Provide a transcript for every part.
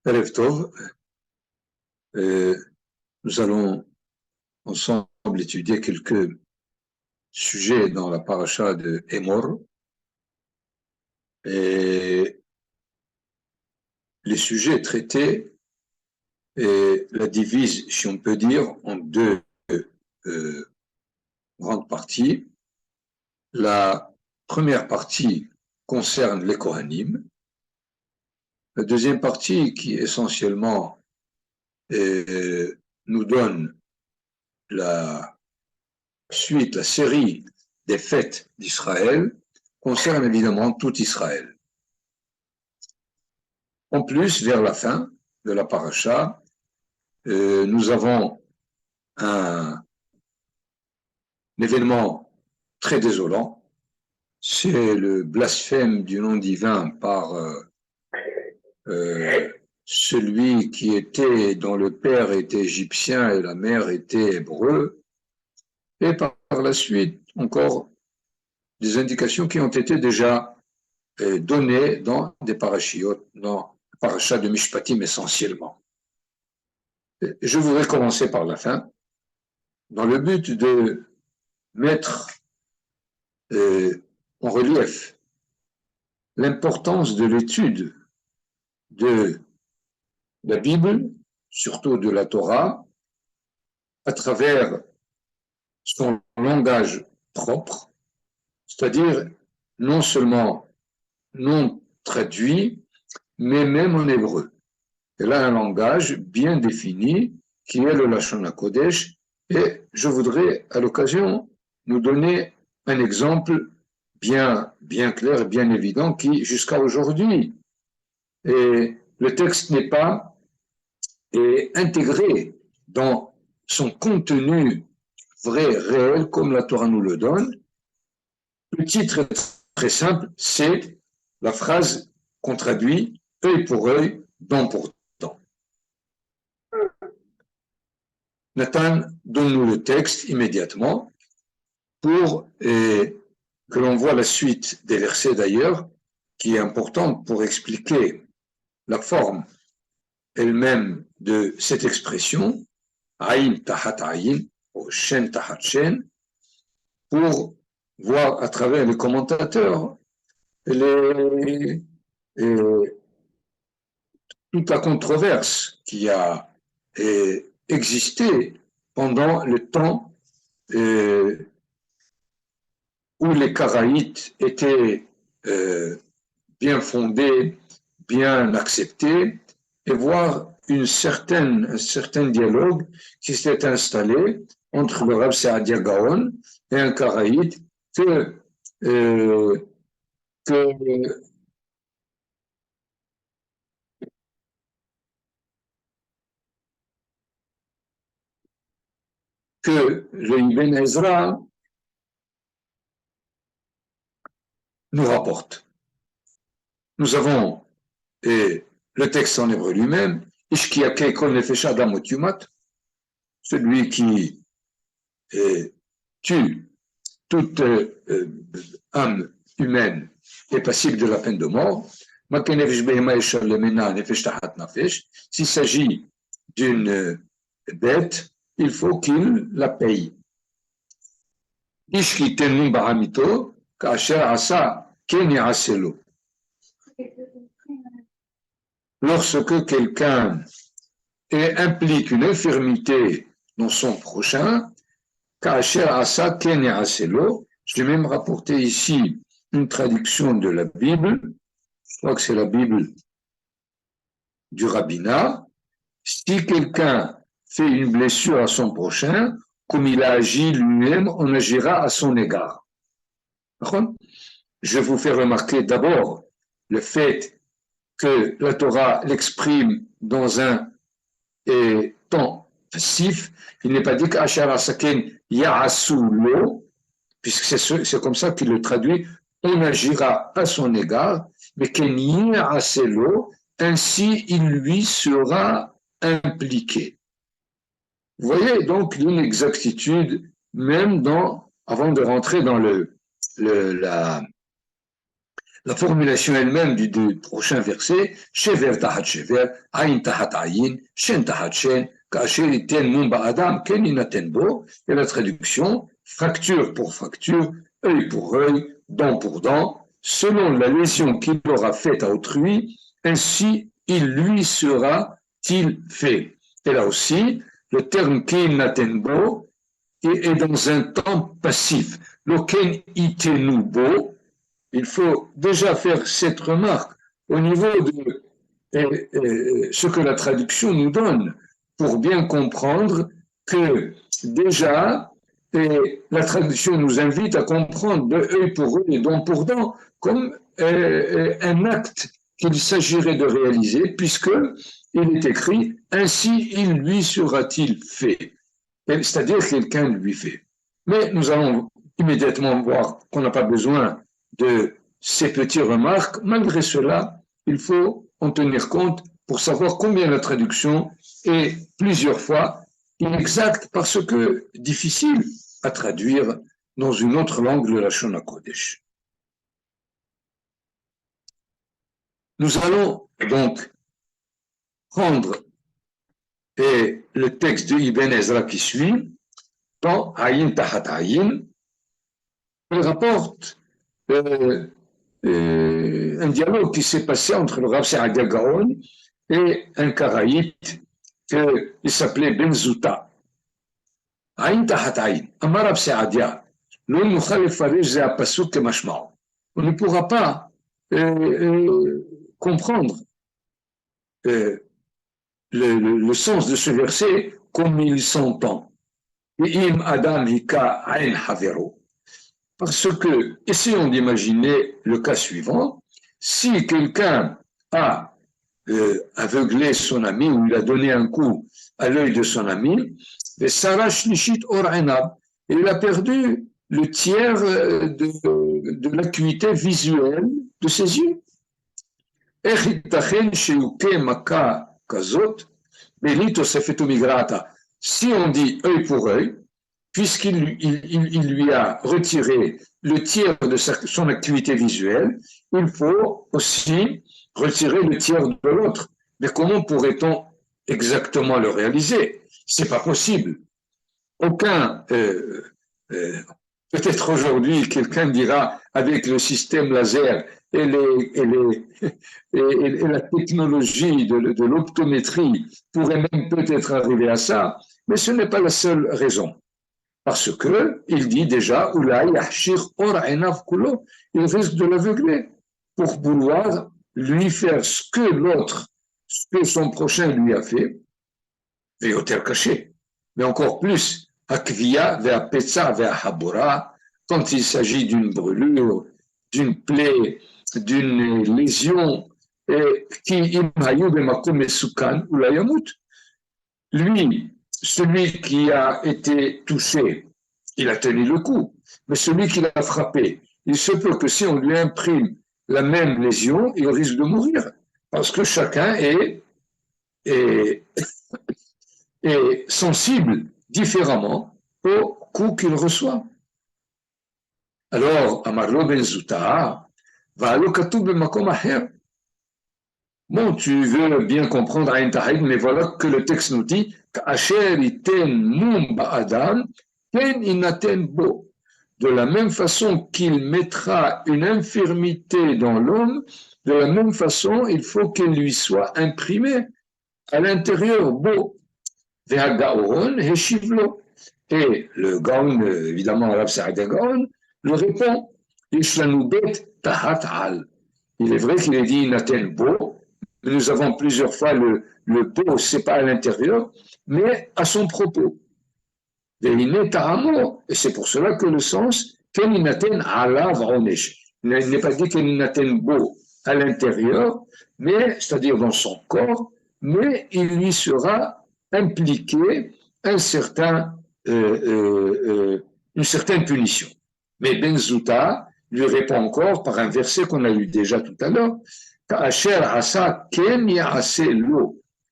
Erev Tov, nous allons ensemble étudier quelques sujets dans la paracha de Emor. Et les sujets traités la divisent, si on peut dire, en deux grandes parties. La première partie concerne les Kohanim. La deuxième partie, qui essentiellement nous donne la suite, la série des fêtes d'Israël, concerne évidemment tout Israël. En plus, vers la fin de la paracha, nous avons un événement très désolant, c'est le blasphème du nom divin par celui dont le père était égyptien et la mère était hébreu, et par la suite encore des indications qui ont été déjà données dans des parachiotes, dans le parachat de Mishpatim essentiellement. Je voudrais commencer par la fin, dans le but de mettre en relief l'importance de l'étude de la Bible, surtout de la Torah, à travers son langage propre, c'est-à-dire non seulement non traduit, mais même en hébreu. Elle a un langage bien défini qui est le Lashon HaKodesh, et je voudrais à l'occasion nous donner un exemple bien clair et bien évident qui, jusqu'à aujourd'hui, le texte n'est pas intégré dans son contenu vrai, réel, comme la Torah nous le donne. Le titre est très simple, c'est la phrase qu'on traduit œil pour œil, dent pour dent. Nathan, donne-nous le texte immédiatement pour que l'on voit la suite des versets d'ailleurs, qui est importante pour expliquer la forme elle-même de cette expression, Aïn tahat aïn, ou Shen tahat Shen, pour voir à travers les commentateurs toute la controverse qui a existé pendant le temps où les Karaïtes étaient bien fondés, bien acceptés, et voir un certain dialogue qui s'est installé entre le Rav Saadia Gaon et un Karaïte que le Ibn Ezra nous rapporte. Nous avons le texte en hébreu lui-même, celui qui tue toute âme humaine est passible de la peine de mort. S'il s'agit d'une bête, il faut qu'il la paye. Lorsque quelqu'un implique une infirmité dans son prochain, je vais même rapporter ici une traduction de la Bible, je crois que c'est la Bible du rabbinat. Si quelqu'un fait une blessure à son prochain, comme il a agi lui-même, on agira à son égard. Je vous fais remarquer d'abord le fait que la Torah l'exprime dans un temps passif. Il n'est pas dit qu'Achar Asaken Ya'asulo, puisque c'est comme ça qu'il le traduit, on agira à son égard, mais Ken Ya'aselo, ainsi il lui sera impliqué. Vous voyez donc l'inexactitude, même avant de rentrer dans La formulation elle-même du prochain verset, Shever tahat shever, Ayin tahat ayin, Shen tahat shen, Kacher iten mumba adam, ken inaten bo, et la traduction, fracture pour fracture, œil pour œil, dent pour dent, selon la lésion qu'il aura faite à autrui, ainsi il lui sera-t-il fait. Et là aussi, le terme ken inaten bo est dans un temps passif. Loken itenu bo, il faut déjà faire cette remarque au niveau de ce que la traduction nous donne pour bien comprendre que déjà la traduction nous invite à comprendre de œil pour œil et dent pour dent comme un acte qu'il s'agirait de réaliser puisque il est écrit ainsi il lui sera-t-il fait, c'est-à-dire quelqu'un lui fait. Mais nous allons immédiatement voir qu'on n'a pas besoin de ces petites remarques. Malgré cela, il faut en tenir compte pour savoir combien la traduction est plusieurs fois inexacte parce que difficile à traduire dans une autre langue de la Lashon HaKodesh. Nous allons donc prendre le texte de Ibn Ezra qui suit dans Ayin Tahat Ayin. Il rapporte un dialogue qui s'est passé entre le Rav Saadia Gaon et un karaïte qui s'appelait Ben Zouta. Aïn tahat aïn, Amar Rav Saadia, on ne pourra pas comprendre le sens de ce verset comme il s'entend. Im Adam Hika Ain Havero. Parce que, essayons d'imaginer le cas suivant, si quelqu'un a aveuglé son ami ou il a donné un coup à l'œil de son ami, il a perdu le tiers de l'acuité visuelle de ses yeux. Si on dit œil pour œil, puisqu'il lui a retiré le tiers de son activité visuelle, il faut aussi retirer le tiers de l'autre. Mais comment pourrait-on exactement le réaliser? C'est pas possible. Peut-être aujourd'hui, quelqu'un dira, avec le système laser et la technologie de l'optométrie pourrait même peut-être arriver à ça, mais ce n'est pas la seule raison. Parce que il dit déjà, il risque de l'aveugler pour vouloir lui faire ce que son prochain lui a fait, et au terre caché. Mais encore plus, quand il s'agit d'une brûlure, d'une plaie, d'une lésion, lui, celui qui a été touché, il a tenu le coup, mais celui qui l'a frappé, il se peut que si on lui imprime la même lésion, il risque de mourir, parce que chacun est sensible différemment au coup qu'il reçoit. Alors, Amarlo Ben Zouta, Va'alo Katoub Makom Aher. Bon, tu veux bien comprendre Aïn Tahid, mais voilà que le texte nous dit Asher iten mum ba'adam, ken inaten bo. De la même façon qu'il mettra une infirmité dans l'homme, de la même façon, il faut qu'elle lui soit imprimée à l'intérieur bo. Ve'agaon heshivlo. Et le Gaon, évidemment, Rav Saadia Gaon, le répond Ishlanoubet tahat al. Il est vrai qu'il est dit inaten bo. Nous avons plusieurs fois le beau, c'est pas à l'intérieur, mais à son propos. Et c'est pour cela que le sens, keninaten alav onesh. Il n'est pas dit keninaten beau à l'intérieur, mais, c'est-à-dire dans son corps, mais il lui sera impliqué une certaine punition. Mais Ben Zouta lui répond encore par un verset qu'on a lu déjà tout à l'heure,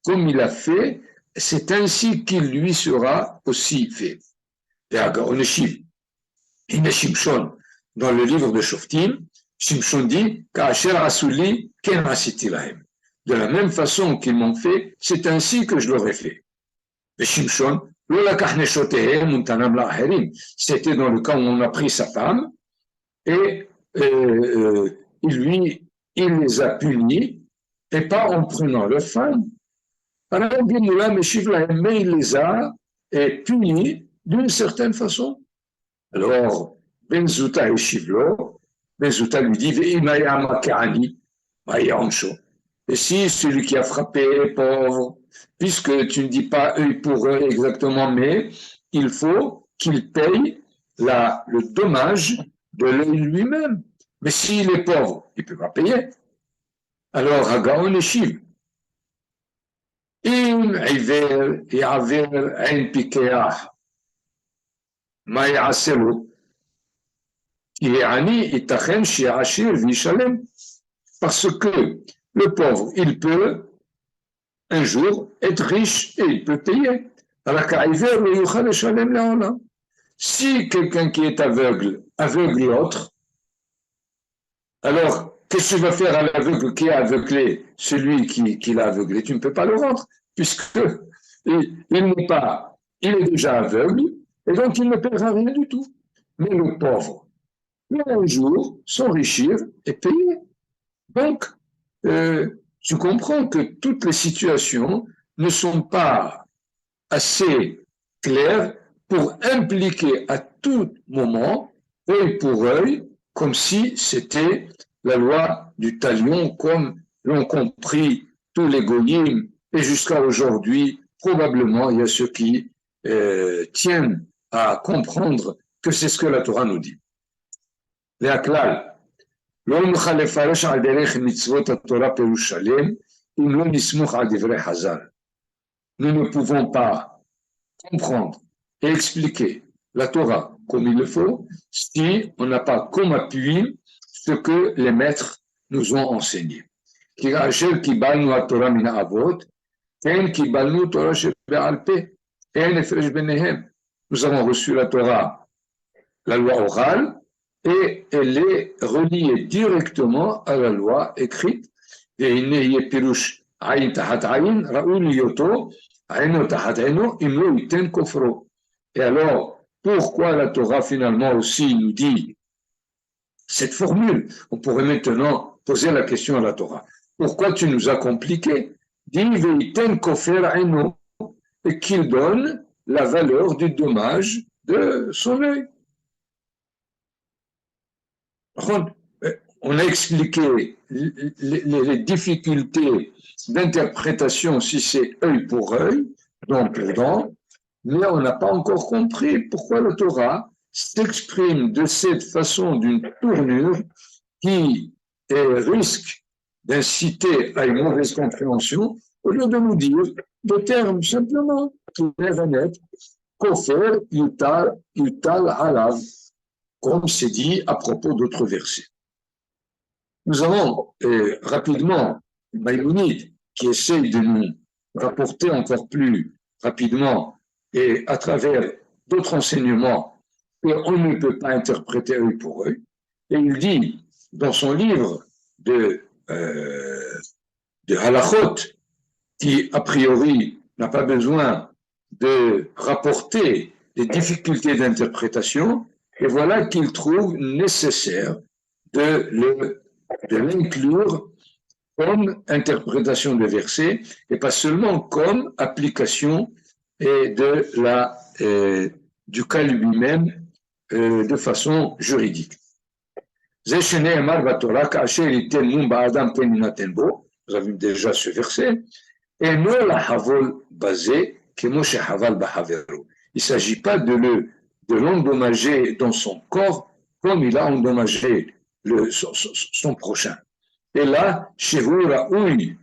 comme il a fait, c'est ainsi qu'il lui sera aussi fait. Dans le livre de Shoftim, Shimshon dit, Ka'asher asuli ken asiti lahem. De la même façon qu'ils m'ont fait, c'est ainsi que je leur ai fait. Mais Shimshon, c'était dans le cas où on a pris sa femme et il les a punis et pas en prenant leur femme. Mais il les a punis d'une certaine façon. Alors, Ben Zouta et Shivlo, Ben Zouta lui dit, et si celui qui a frappé est pauvre, puisque tu ne dis pas eux pour eux exactement, mais il faut qu'il paye le dommage de l'œil lui-même. Mais s'il est pauvre, il ne peut pas payer. Alors, Hagaon et Shiv. אם עיוור יעביר עין פיקח, מה יעשה לו? כי העני ייתכן שיהיה עשיר וישלם. Parce que le pauvre, il peut un jour être riche et il peut payer. Si quelqu'un qui est aveugle l'autre, alors qu'est-ce que tu vas faire à l'aveugle qui a aveuglé celui qui l'a aveuglé? Tu ne peux pas le rendre, puisque il est déjà aveugle, et donc il ne paiera rien du tout. Mais le pauvre, il va un jour s'enrichir et payer. Donc, tu comprends que toutes les situations ne sont pas assez claires pour impliquer à tout moment, œil pour œil, comme si c'était la loi du talion, comme l'ont compris tous les goyim, et jusqu'à aujourd'hui, probablement, il y a ceux qui tiennent à comprendre que c'est ce que la Torah nous dit. Les aklal. לא נוכל לפרש על דרך מצוות התורה פירוש שלם, אם לא נסמוך על דברי חז"ל. Nous ne pouvons pas comprendre et expliquer la Torah comme il le faut si on n'a pas comme appui ce que les maîtres nous ont enseigné. כי כאשר קיבלנו התורה מן האבות, כן קיבלנו תורה שבעל פה, אין הפרש ביניהם. Nous avons reçu la Torah, la loi orale, et elle est reliée directement à la loi écrite. Et alors, pourquoi la Torah finalement aussi nous dit cette formule? On pourrait maintenant poser la question à la Torah. Pourquoi tu nous as compliqué? Dis et qu'il donne la valeur du dommage de son œil. On a expliqué les difficultés d'interprétation si c'est œil pour œil, donc dedans, mais on n'a pas encore compris pourquoi la Torah s'exprime de cette façon, d'une tournure qui risque d'inciter à une mauvaise compréhension, au lieu de nous dire des termes simplement clairs et nets, kofer yutal halav, comme c'est dit à propos d'autres versets. Nous avons rapidement Maïmonide qui essaye de nous rapporter encore plus rapidement et à travers d'autres enseignements qu'on ne peut pas interpréter œil pour œil. Et il dit dans son livre de Halachot, qui a priori n'a pas besoin de rapporter les difficultés d'interprétation, et voilà qu'il trouve nécessaire de l'inclure comme interprétation de versets et pas seulement comme application du cas lui-même de façon juridique. Vous avez déjà ce verset. Il ne s'agit pas de l'endommager dans son corps comme il a endommagé son prochain. Et là, שהוא ראוי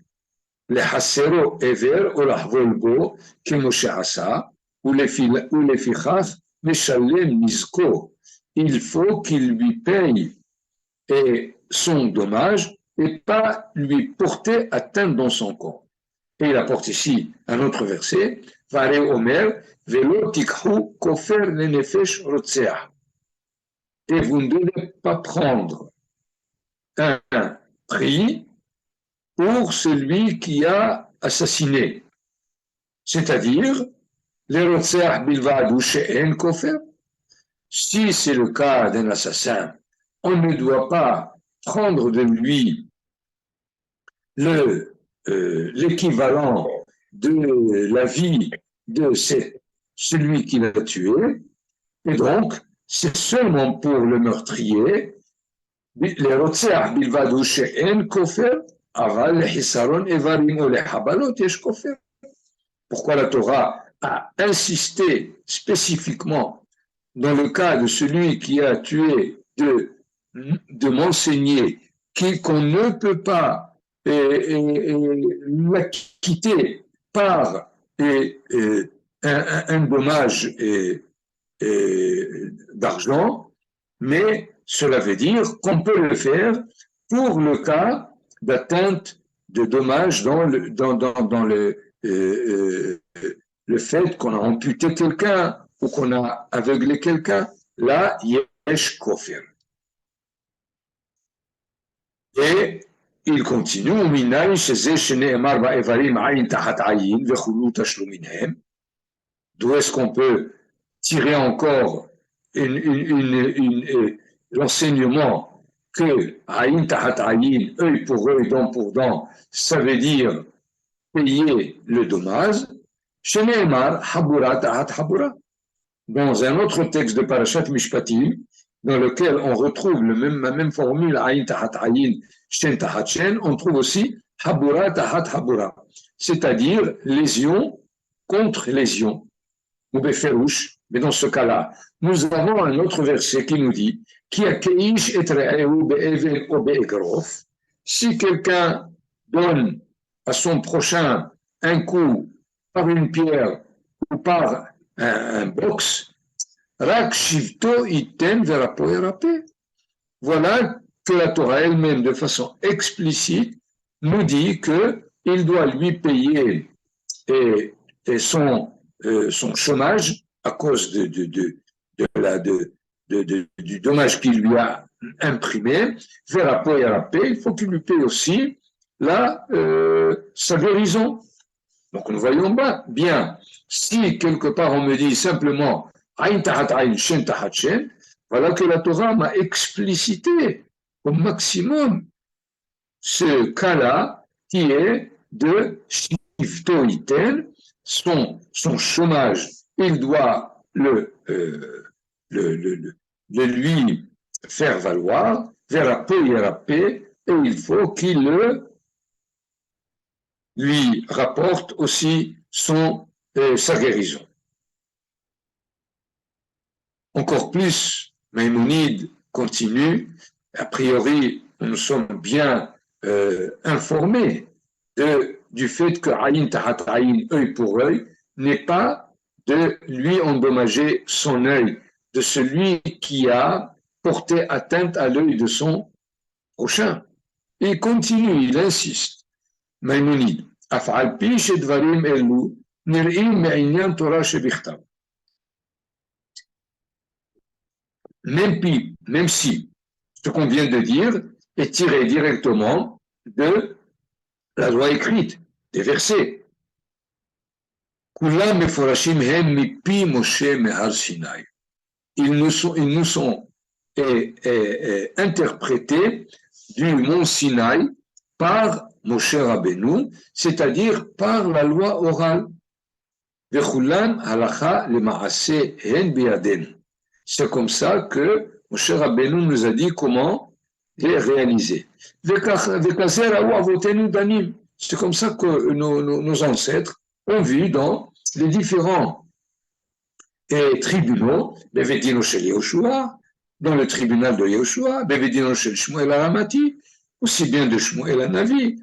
לחסרו עבר או לחבול בו כמו שעשה, ולפיכך משלם נזקו. Il faut qu'il lui paye son dommage et pas lui porter atteinte dans son corps. Et il apporte ici un autre verset, והרי אומר, ולא תיקחו כופר לנפש רוצח. Et vous ne devez pas prendre un prix pour celui qui a assassiné. C'est-à-dire, les rotzeach bilvad ou she'en kofer. Si c'est le cas d'un assassin, on ne doit pas prendre de lui l'équivalent de la vie de celui qui l'a tué, et donc c'est seulement pour le meurtrier, les rotzeach bilvad ou she'en kofer, aval lehisaron evarim ou lehabalot yesh kofer. Pourquoi la Torah a insisté spécifiquement dans le cas de celui qui a tué de m'enseigner qu'on ne peut pas l'acquitter par un dommage d'argent, mais cela veut dire qu'on peut le faire pour le cas d'atteinte de dommages dans le fait qu'on a amputé quelqu'un ou qu'on a aveuglé quelqu'un. Là, yesh kofer. Et il continue, d'où est-ce qu'on peut tirer encore l'enseignement que aïn tahat aïn, œil pour œil, dent pour dent, ça veut dire payer le dommage. Sheneemar habura tahat habura. Dans un autre texte de Parashat Mishpatim, dans lequel on retrouve la même formule aïn tahat aïn, shen tahat shen, on trouve aussi habura tahat habura, c'est-à-dire lésion contre lésion. Ou beferouche, mais dans ce cas-là, nous avons un autre verset qui nous dit si quelqu'un donne à son prochain un coup par une pierre ou par un box, voilà que la Torah elle-même, de façon explicite, nous dit qu'il doit lui payer son chômage à cause du dommage qu'il lui a imprimé, il faut qu'il lui paye aussi sa guérison. Donc nous voyons bien, si quelque part on me dit simplement Aïn tahat aïn, shen tahat shen, voilà que la Torah m'a explicité au maximum ce cas-là qui est de shivto iten, son chômage, il doit le lui faire valoir, et il faut qu'il lui rapporte aussi sa guérison. Encore plus, Maïmonide continue, a priori, nous sommes bien informés du fait que Aïn tahat aïn, œil pour œil, n'est pas de lui endommager son œil, de celui qui a porté atteinte à l'œil de son prochain. Il continue, il insiste. Maïmonide, Af'al pi shedvarim elu, nir'im me'inyan Torah shebichtav. Même si ce qu'on vient de dire est tiré directement de la loi écrite, des versets. Ils nous sont interprétés du mont Sinaï par Moshe Rabbeinu, c'est-à-dire par la loi orale. C'est comme ça que Moshe Rabbeinu nous a dit comment les réaliser. C'est comme ça que nos ancêtres ont vu dans les différents tribunaux, dans le tribunal de Yehoshua, Shmuel Aramati, aussi bien de Shmuel Anavi,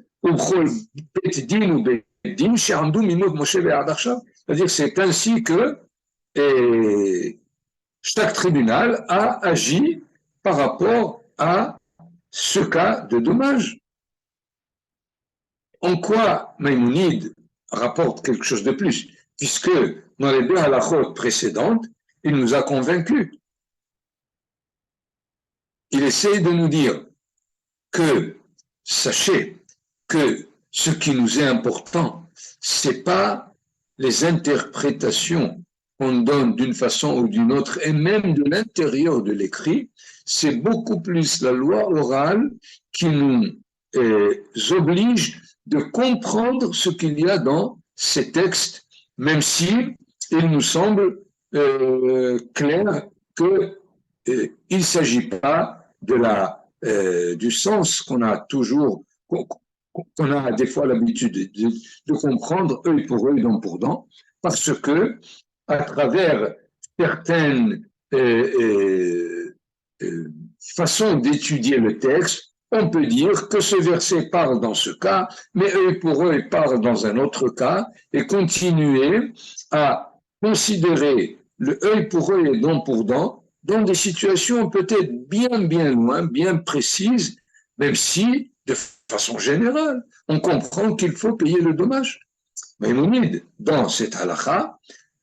c'est-à-dire c'est ainsi que chaque tribunal a agi par rapport à ce cas de dommage. En quoi Maïmonide rapporte quelque chose de plus, puisque dans les deux halachot précédentes, il nous a convaincus. Il essaie de nous dire que, sachez que ce qui nous est important, c'est pas les interprétations qu'on donne d'une façon ou d'une autre, et même de l'intérieur de l'écrit, c'est beaucoup plus la loi orale qui nous oblige de comprendre ce qu'il y a dans ces textes, même si il nous semble clair que il ne s'agit pas du sens qu'on a toujours, qu'on a des fois l'habitude de comprendre, œil pour œil, dent pour dent, parce que à travers certaines façons d'étudier le texte, on peut dire que ce verset parle dans ce cas, mais œil pour œil parle dans un autre cas, et continuer à considérer le œil pour œil et dent pour dent dans des situations peut-être bien loin, bien précises, même si, de façon générale, on comprend qu'il faut payer le dommage. Maïmonide, dans cette halakha,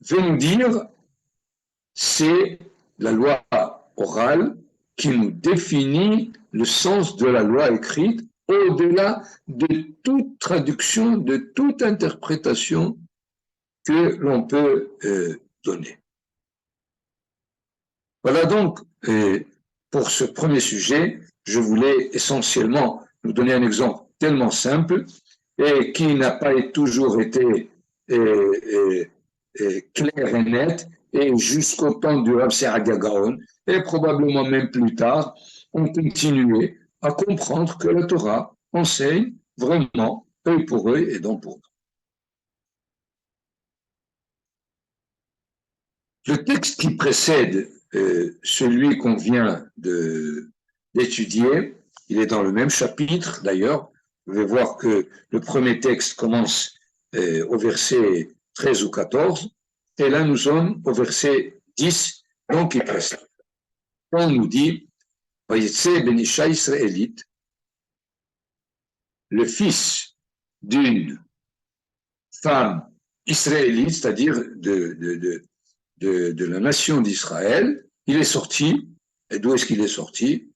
veut nous dire c'est la loi orale qui nous définit le sens de la loi écrite au-delà de toute traduction, de toute interprétation que l'on peut donner. Voilà donc, pour ce premier sujet, je voulais essentiellement nous donner un exemple tellement simple et qui n'a pas toujours été clair et net, et jusqu'au temps du Rav Saadia Gaon, et probablement même plus tard, on continuait à comprendre que la Torah enseigne vraiment œil pour œil et dent pour dent. Le texte qui précède celui qu'on vient d'étudier, il est dans le même chapitre d'ailleurs. Vous allez voir que le premier texte commence au verset 13 ou 14, et là nous sommes au verset 10, donc il précède. On nous dit, Vayetse ben Isha israélite, le fils d'une femme israélite, c'est-à-dire de la nation d'Israël, il est sorti. Et d'où est-ce qu'il est sorti?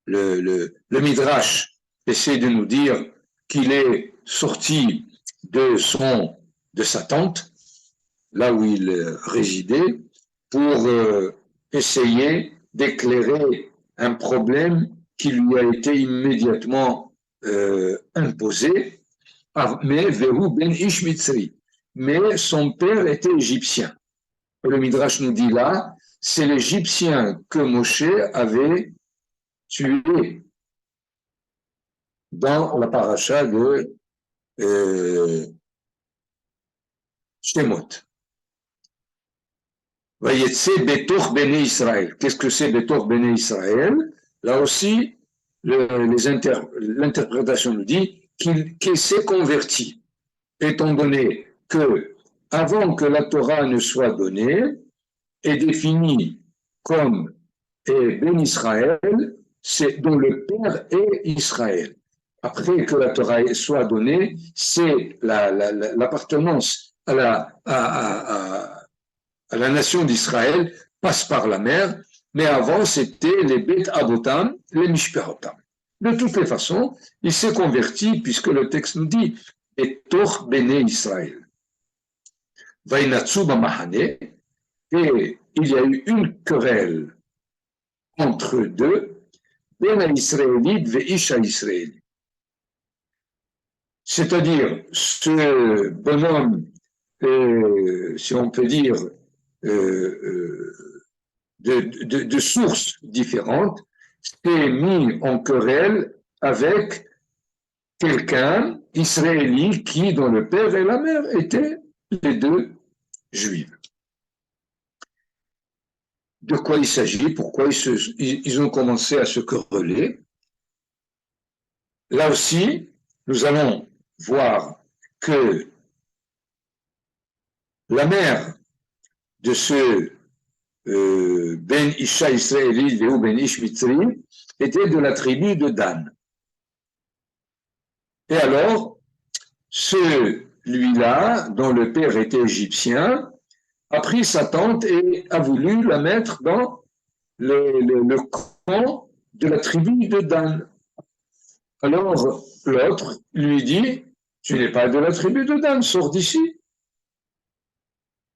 Le Midrash essaie de nous dire qu'il est sorti de sa tente, là où il résidait, pour essayer d'éclairer un problème qui lui a été immédiatement imposé, mais Vehu ben Ish Mitzri. Mais son père était égyptien. Le Midrash nous dit là, c'est l'Égyptien que Moshe avait tué dans la paracha de Shemot. Vayetse Betoch Bene Israël. Qu'est-ce que c'est Betoch Bene Israël? Là aussi, l'interprétation nous dit qu'il s'est converti, étant donné que, avant que la Torah ne soit donnée, est définie comme Ben Israël, c'est dont le père est Israël. Après que la Torah soit donnée, c'est l'appartenance à la nation d'Israël passe par la mer, mais avant c'était les Bet Abotam, les Mishperotam. De toutes les façons, il s'est converti puisque le texte nous dit et Toch Bene Israël. Vainatsu Bamahane, et il y a eu une querelle entre deux, Ben Israélite ve Isha Israélite. C'est-à-dire, ce bonhomme, si on peut dire, de sources différentes, s'est mis en querelle avec quelqu'un, israélite, qui, dont le père et la mère étaient les deux juifs. De quoi il s'agit? Pourquoi ils ont commencé à se quereller? Là aussi, nous allons voir que la mère de ce Ben Isha israélite ou Ben Ish Mitzri était de la tribu de Dan. Et alors, celui-là, dont le père était égyptien, a pris sa tante et a voulu la mettre dans le camp de la tribu de Dan. Alors l'autre lui dit, tu n'es pas de la tribu de Dan, sors d'ici.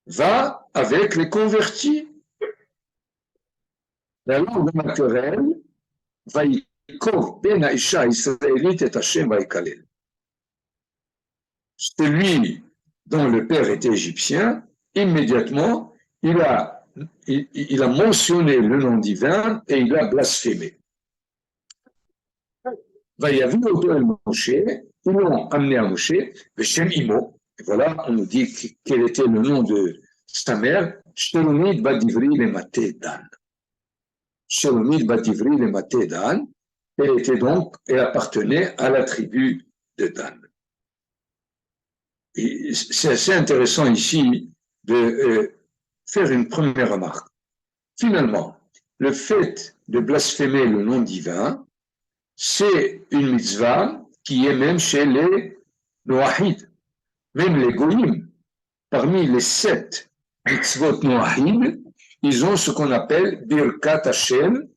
Va avec les convertis. La langue naturelle va y ben Aïcha israélite et Hachem va y caler. Celui dont le père était égyptien, immédiatement, il a mentionné le nom divin et il a blasphémé. Vayaviru el Moshe, ils l'ont amené à Moshe, Beshem Imo, et voilà, on nous dit quel était le nom de sa mère, Shelomit bat Ivri le Maté Dan. Shelomit bat Ivri le Maté Dan, elle était donc, elle appartenait à la tribu de Dan. Et c'est assez intéressant ici de faire une première remarque. Finalement, le fait de blasphémer le nom divin, c'est une mitzvah qui est même chez les Noahides, même les Goïm. Parmi les 7 mitzvot Noahides, ils ont ce qu'on appelle Birkat Hashem,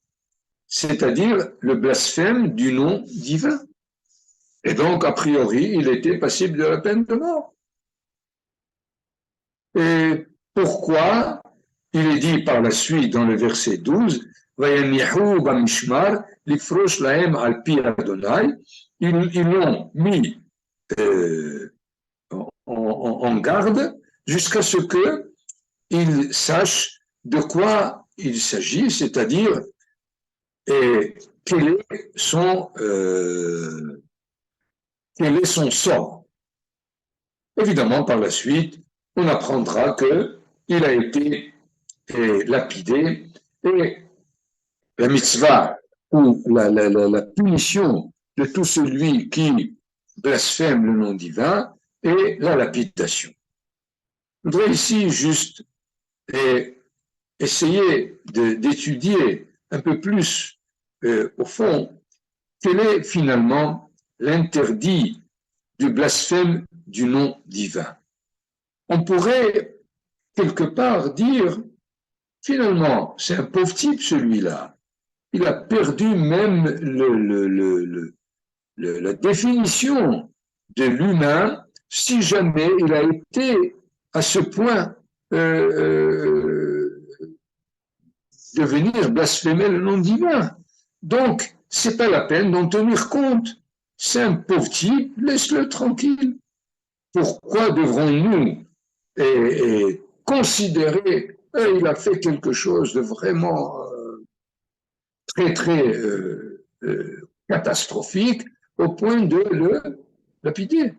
c'est-à-dire le blasphème du nom divin. Et donc, a priori, il était passible de la peine de mort. Et pourquoi il est dit par la suite dans le verset 12, ils l'ont mis en garde jusqu'à ce qu'ils sachent de quoi il s'agit, c'est-à-dire quel est son sort. Évidemment, par la suite, on apprendra qu'il a été lapidé et la mitzvah ou la punition de tout celui qui blasphème le nom divin est la lapidation. Je voudrais ici juste essayer d'étudier un peu plus au fond quel est finalement l'interdit du blasphème du nom divin. On pourrait quelque part dire, finalement, c'est un pauvre type celui-là. Il a perdu même la définition de l'humain si jamais il a été à ce point de venir blasphémer le nom divin. Donc, c'est pas la peine d'en tenir compte. C'est un pauvre type, laisse-le tranquille. Pourquoi devrons-nous considérer qu'il a fait quelque chose de vraiment très, très catastrophique au point de le lapider?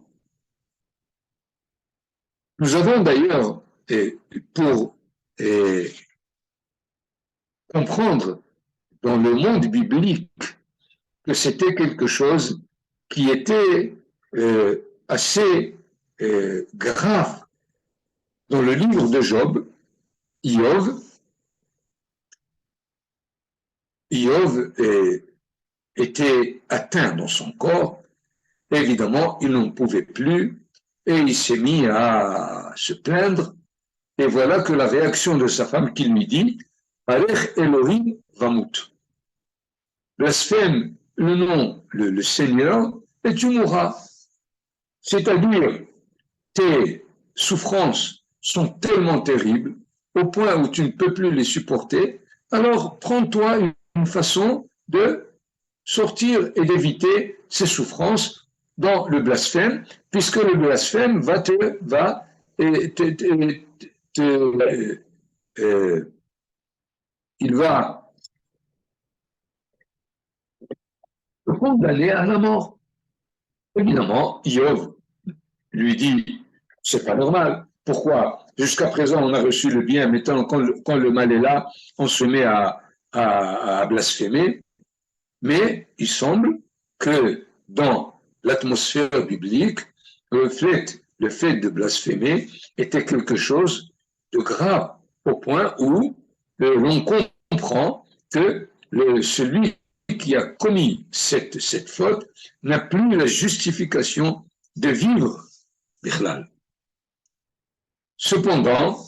Nous avons d'ailleurs, pour comprendre dans le monde biblique que c'était quelque chose qui était assez grave. Dans le livre de Job, Iov était atteint dans son corps. Évidemment, il n'en pouvait plus et il s'est mis à se plaindre. Et voilà que la réaction de sa femme qui lui dit « Alech Elohim vamut » blasphème le nom, le Seigneur, et tu mourras. C'est-à-dire, tes souffrances sont tellement terribles, au point où tu ne peux plus les supporter, alors prends-toi une façon de sortir et d'éviter ces souffrances dans le blasphème, puisque le blasphème il va te condamner à la mort. Évidemment, Iov lui dit, c'est pas normal. Pourquoi? Jusqu'à présent, on a reçu le bien, mais quand le mal est là, on se met à blasphémer. Mais il semble que dans l'atmosphère biblique, le fait de blasphémer était quelque chose de grave, au point où l'on comprend que celui qui a commis cette faute n'a plus la justification de vivre Bichlal. Cependant,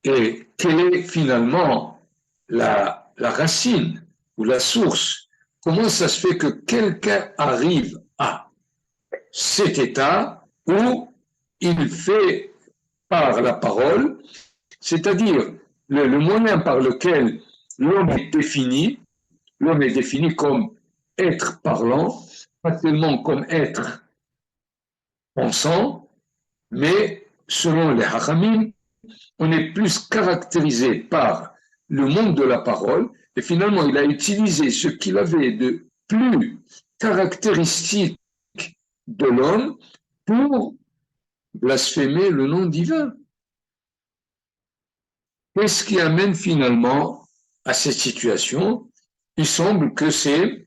quelle est finalement la racine ou la source comment ça se fait que quelqu'un arrive à cet état où il fait par la parole, c'est-à-dire le moyen par lequel l'homme est défini comme être parlant, pas seulement comme être pensant, mais selon les Hachamim, on est plus caractérisé par le monde de la parole, et finalement il a utilisé ce qu'il avait de plus caractéristique de l'homme pour blasphémer le nom divin. Qu'est-ce qui amène finalement à cette situation? Il semble que c'est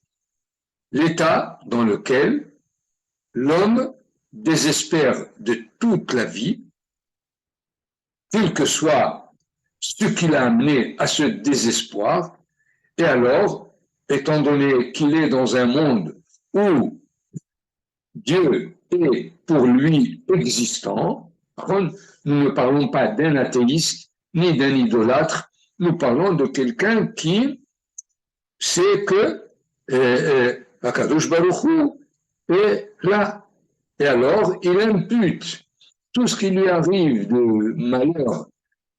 l'état dans lequel l'homme désespère de toute la vie, quel que soit ce qui l'a amené à ce désespoir, et alors, étant donné qu'il est dans un monde où Dieu est pour lui existant, par contre, nous ne parlons pas d'un athéiste ni d'un idolâtre, nous parlons de quelqu'un qui sait que Akadosh Baruch Hu est là. Et alors, il impute tout ce qui lui arrive de malheur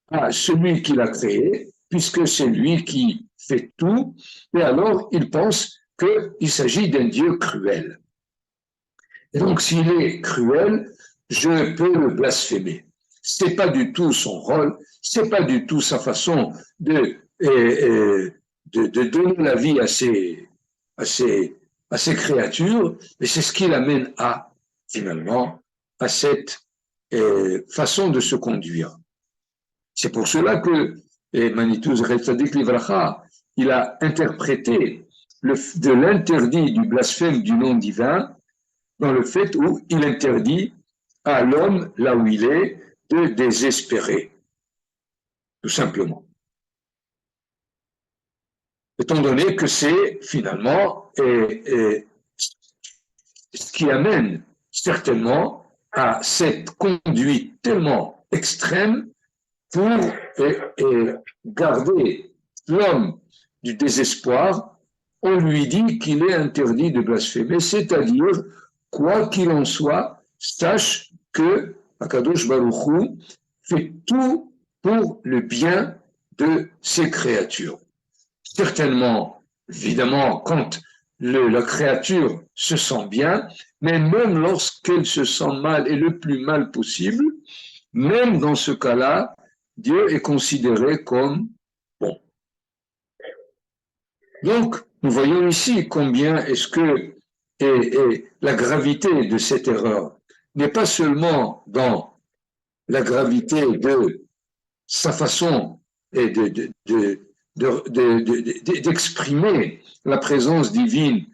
à celui qui l'a créé, puisque c'est lui qui fait tout, et alors il pense qu'il s'agit d'un Dieu cruel. Et donc, s'il est cruel, je peux le blasphémer. C'est pas du tout son rôle, c'est pas du tout sa façon de donner la vie à ces créatures, mais c'est ce qui l'amène finalement, à cette façon de se conduire. C'est pour cela que Manitou Zecher Tzadik Livracha, il a interprété de l'interdit du blasphème du nom divin dans le fait où il interdit à l'homme, là où il est, de désespérer, tout simplement. Étant donné que c'est finalement ce qui amène certainement à cette conduite tellement extrême pour garder l'homme du désespoir. On lui dit qu'il est interdit de blasphémer, c'est-à-dire, quoi qu'il en soit, sache que Akadosh Baruch Hu fait tout pour le bien de ses créatures. Certainement, évidemment, quand la créature se sent bien, mais même lorsqu'elle se sent mal et le plus mal possible, même dans ce cas-là, Dieu est considéré comme bon. Donc, nous voyons ici combien est-ce que la gravité de cette erreur n'est pas seulement dans la gravité de sa façon d'exprimer la présence divine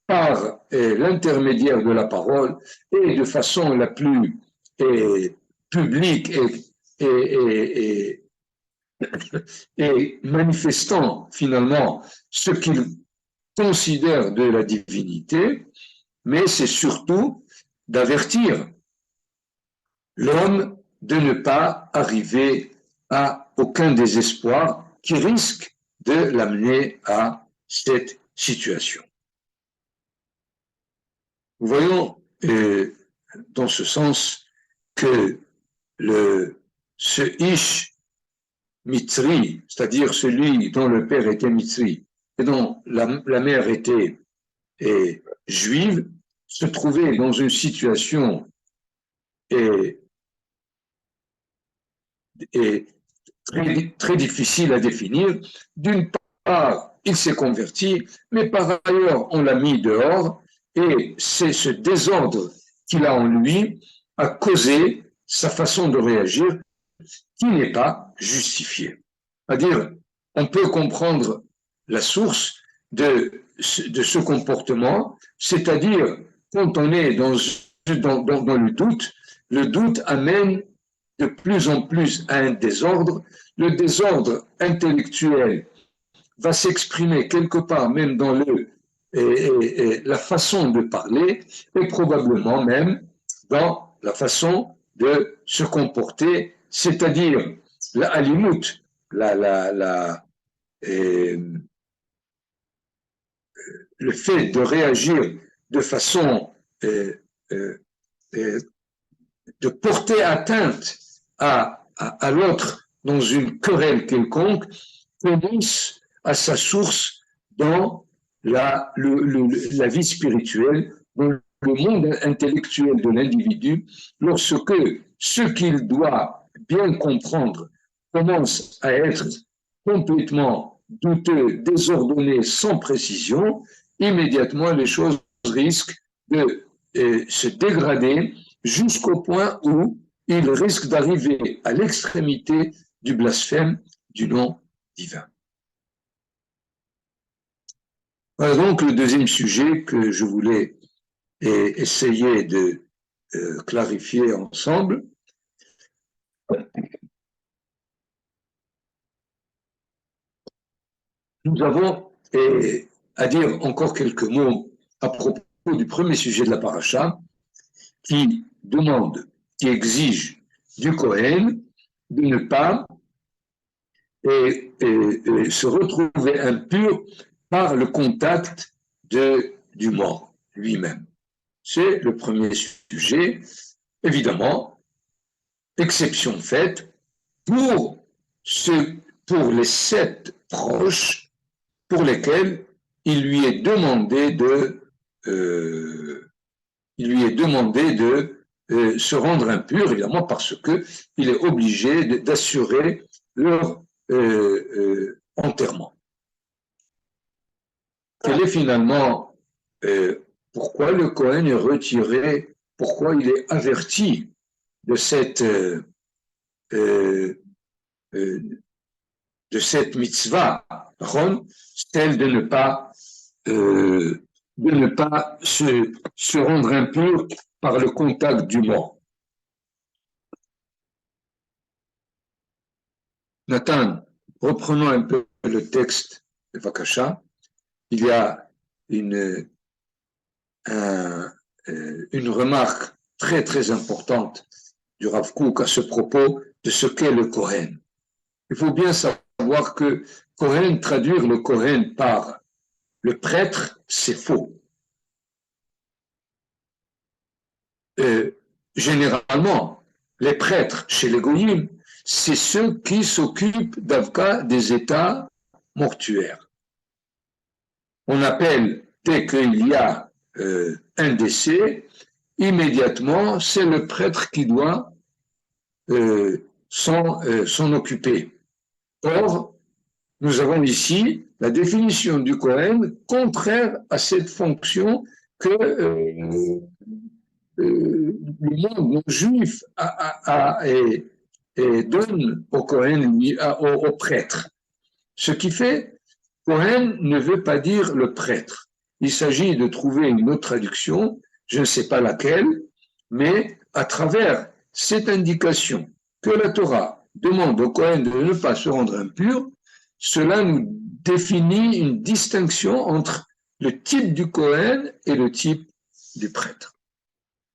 par l'intermédiaire de la parole et de façon la plus publique et manifestant finalement ce qu'il considère de la divinité, mais c'est surtout d'avertir l'homme de ne pas arriver à aucun désespoir qui risque de l'amener à cette situation. Nous voyons dans ce sens que ce Ish Mitzri, c'est-à-dire celui dont le père était Mitzri et dont la mère était juive, se trouvait dans une situation très difficile à définir. D'une part, il s'est converti, mais par ailleurs, on l'a mis dehors, et c'est ce désordre qu'il a en lui a causé sa façon de réagir qui n'est pas justifiée. C'est-à-dire, on peut comprendre la source de ce comportement, c'est-à-dire quand on est dans le doute amène de plus en plus à un désordre. Le désordre intellectuel va s'exprimer quelque part même dans la façon de parler et probablement même dans la façon de se comporter, c'est-à-dire la alimut, le fait de réagir de façon de porter atteinte à l'autre dans une querelle quelconque commence à sa source dans la vie spirituelle, dans le monde intellectuel de l'individu, lorsque ce qu'il doit bien comprendre commence à être complètement douteux, désordonné, sans précision, immédiatement les choses risquent de se dégrader jusqu'au point où il risque d'arriver à l'extrémité du blasphème du nom divin. Voilà donc le deuxième sujet que je voulais essayer de clarifier ensemble. Nous avons à dire encore quelques mots à propos du premier sujet de la paracha, qui demande, qui exige du Kohen de ne pas se retrouver impur par le contact du mort lui-même. C'est le premier sujet. Évidemment, exception faite pour les 7 proches pour lesquels il lui est demandé de se rendre impur, évidemment parce qu'il est obligé d'assurer leur enterrement. Quel est finalement pourquoi le Kohen est retiré, pourquoi il est averti de cette mitzvah, celle de ne pas se rendre impur par le contact du mort. Nathan, reprenons un peu le texte de Vakasha. Il y a une remarque très très importante du Rav Kook à ce propos de ce qu'est le Kohen. Il faut bien savoir que Kohen, traduire le Kohen par le prêtre, c'est faux. Généralement, les prêtres chez les Goyim, c'est ceux qui s'occupent d'Avka des états mortuaires. On appelle, dès qu'il y a un décès, immédiatement, c'est le prêtre qui doit s'en occuper. Or, nous avons ici la définition du Kohen contraire à cette fonction que le monde non juif donne au Kohen, au prêtre. Ce qui fait, Kohen ne veut pas dire le prêtre. Il s'agit de trouver une autre traduction, je ne sais pas laquelle, mais à travers cette indication que la Torah demande au Kohen de ne pas se rendre impur, cela nous définit une distinction entre le type du Kohen et le type du prêtre.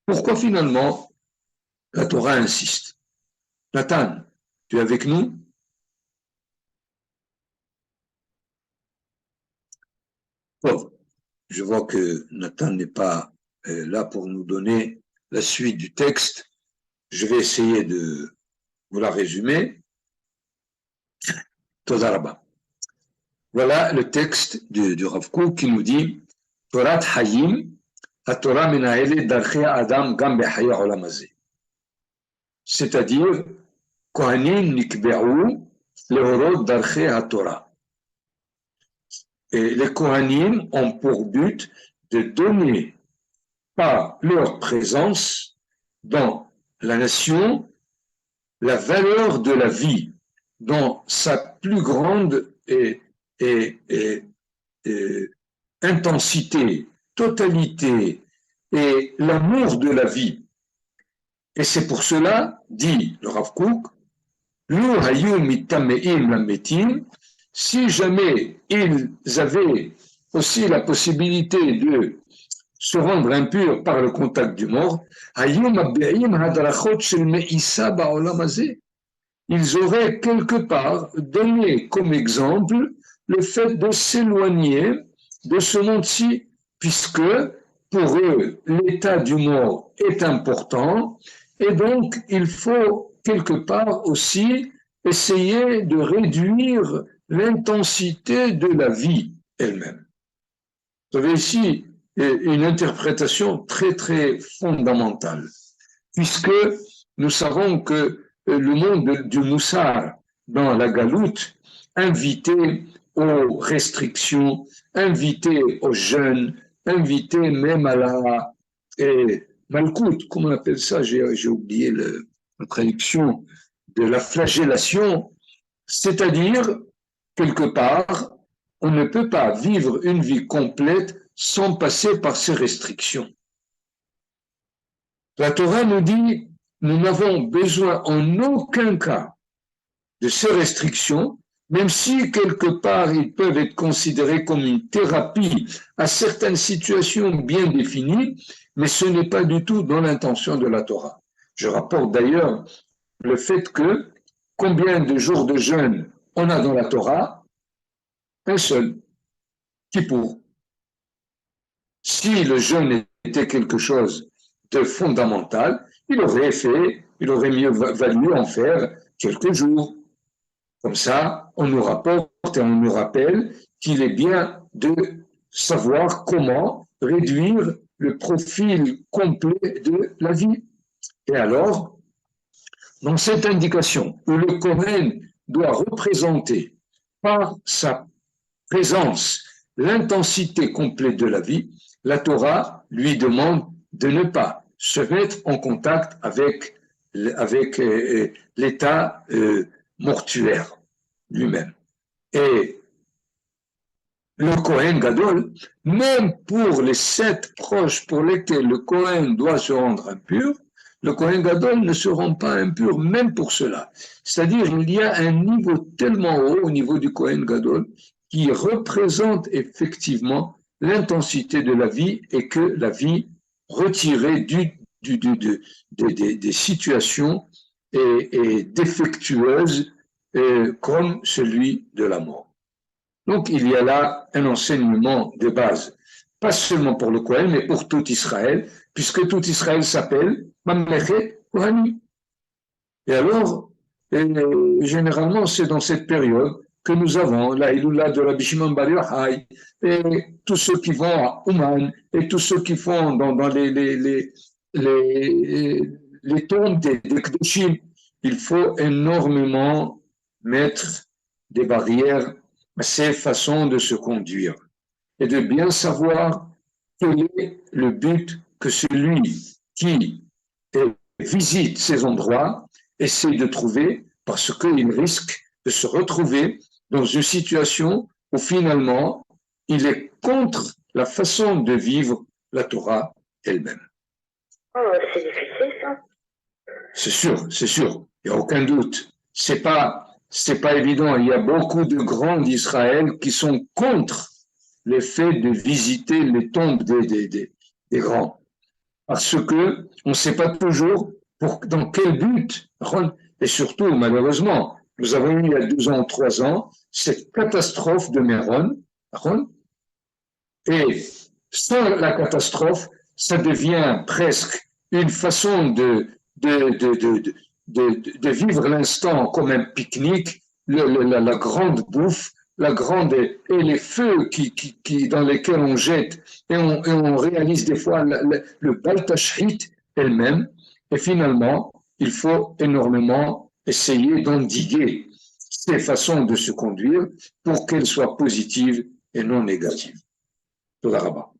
Pourquoi finalement la Torah insiste? Nathan, tu es avec nous? Bon, je vois que Nathan n'est pas là pour nous donner la suite du texte. Je vais essayer de vous la résumer. Toda Rabba. Voilà le texte du Rav Kook qui nous dit Torat Hayim, HaTorah Menahelet Darchei Adam Gam Bechaya Olam Hazeh. C'est-à-dire, Kohanim Nikbe'u Lehorot Darchei HaTorah. Et les Kohanim ont pour but de donner par leur présence dans la nation la valeur de la vie dans sa plus grande intensité, totalité et l'amour de la vie. Et c'est pour cela, dit le Rav Kook, Lo hayu mitameim lametim, si jamais ils avaient aussi la possibilité de se rendre impurs par le contact du mort, ils auraient quelque part donné comme exemple le fait de s'éloigner de ce monde-ci, puisque pour eux, l'état du mort est important, et donc il faut quelque part aussi essayer de réduire l'intensité de la vie elle-même. Vous avez ici une interprétation très très fondamentale, puisque nous savons que le monde du Moussar dans la Galoute invitait aux restrictions, invitait aux jeûnes, invitait même à la Malkout, comment on appelle ça, j'ai oublié la traduction, de la flagellation, c'est-à-dire, quelque part, on ne peut pas vivre une vie complète sans passer par ces restrictions. La Torah nous dit, nous n'avons besoin en aucun cas de ces restrictions, même si quelque part ils peuvent être considérés comme une thérapie à certaines situations bien définies, mais ce n'est pas du tout dans l'intention de la Torah. Je rapporte d'ailleurs le fait que combien de jours de jeûne on a dans la Torah? Un seul, Kippour. Si le jeûne était quelque chose de fondamental, il aurait mieux valu en faire quelques jours. Comme ça, on nous rapporte et on nous rappelle qu'il est bien de savoir comment réduire le profil complet de la vie. Et alors, dans cette indication où le Kohen doit représenter par sa présence l'intensité complète de la vie, la Torah lui demande de ne pas se mettre en contact avec l'état mortuaire lui-même. Et le Kohen Gadol, même pour les 7 proches pour lesquels le Kohen doit se rendre impur, le Kohen Gadol ne se rend pas impur même pour cela. C'est-à-dire il y a un niveau tellement haut au niveau du Kohen Gadol qui représente effectivement l'intensité de la vie et que la vie retirée des situations et défectueuses comme celui de la mort. Donc il y a là un enseignement de base, pas seulement pour le Kohen, mais pour tout Israël, puisque tout Israël s'appelle Mamlechet Kohanim. Et alors, généralement, c'est dans cette période que nous avons la Iloula de Rabbi Shimon Bar Yochai, et tous ceux qui vont à Ouman, et tous ceux qui vont dans les tombes des Kedoshim. Il faut énormément mettre des barrières à ces façons de se conduire et de bien savoir quel est le but que celui qui visite ces endroits essaie de trouver, parce qu'il risque de se retrouver dans une situation où finalement il est contre la façon de vivre la Torah elle-même. Oh, c'est difficile ça. C'est sûr, il n'y a aucun doute. C'est pas évident. Il y a beaucoup de grands d'Israël qui sont contre le fait de visiter les tombes des grands. Parce que on ne sait pas toujours dans quel but. Et surtout, malheureusement, nous avons eu il y a 2 ans ou 3 ans cette catastrophe de Méron. Et sans la catastrophe, ça devient presque une façon de vivre l'instant comme un pique-nique, la grande bouffe, et les feux dans lesquels on jette, et on réalise des fois le baltashrit elle-même, et finalement, il faut énormément essayer d'endiguer ces façons de se conduire pour qu'elles soient positives et non négatives. Toda Rabba.